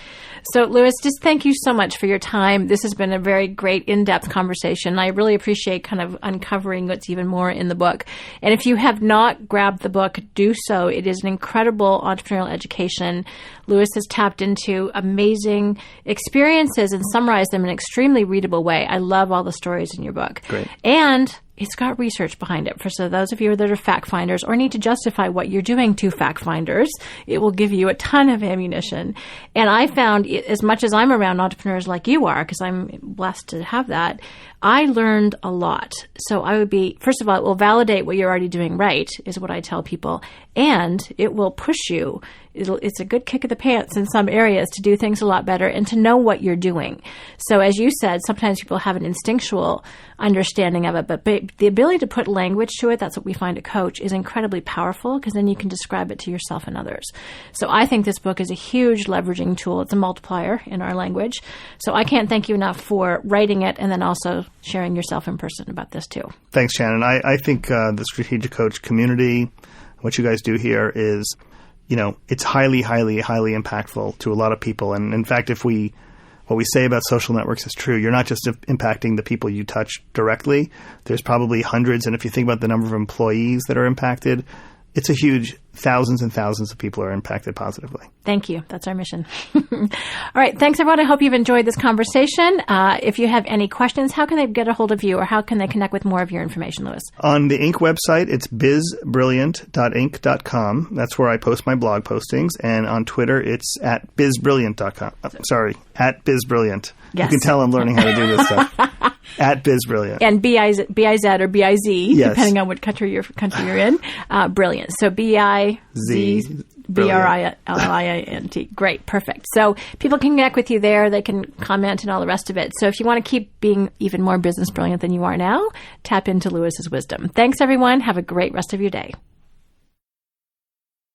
So, Lewis, just thank you so much for your time. This has been a very great in-depth conversation. I really appreciate kind of uncovering what's even more in the book. And if you have not grabbed the book, do so. It is an incredible entrepreneurial education. Lewis has tapped into amazing experiences and summarized them in an extremely readable way. I love all the stories in your book. Great. And it's got research behind it. So those of you that are fact finders or need to justify what you're doing to fact finders, it will give you a ton of ammunition. And I found, as much as I'm around entrepreneurs like you are, because I'm blessed to have that, I learned a lot. So I would be, first of all, it will validate what you're already doing right, is what I tell people. And it will push you. It's a good kick of the pants in some areas to do things a lot better and to know what you're doing. So as you said, sometimes people have an instinctual understanding of it, but the ability to put language to it, that's what we find at Coach, is incredibly powerful because then you can describe it to yourself and others. So I think this book is a huge leveraging tool. It's a multiplier in our language. So I can't thank you enough for writing it and then also sharing yourself in person about this too. Thanks, Shannon. I think the Strategic Coach community, what you guys do here is, you know, it's highly impactful to a lot of people. And in fact, what we say about social networks is true. You're not just impacting the people you touch directly. There's probably hundreds. And if you think about the number of employees that are impacted, it's a huge thousands and thousands of people are impacted positively. Thank you. That's our mission. All right. Thanks, everyone. I hope you've enjoyed this conversation. If you have any questions, how can they get a hold of you or how can they connect with more of your information, Lewis? On the Inc. website, it's bizbrilliant.inc.com. That's where I post my blog postings. And on Twitter, it's at bizbrilliant.com. At bizbrilliant. Yes. You can tell I'm learning how to do this stuff. At BizBrilliant. And B-I-Z or B-I-Z, yes, depending on what country you're in. Brilliant. So B-I-Z, B-R-I-L-I-A-N-T. Great. Perfect. So people can connect with you there. They can comment and all the rest of it. So if you want to keep being even more business brilliant than you are now, tap into Lewis's wisdom. Thanks, everyone. Have a great rest of your day.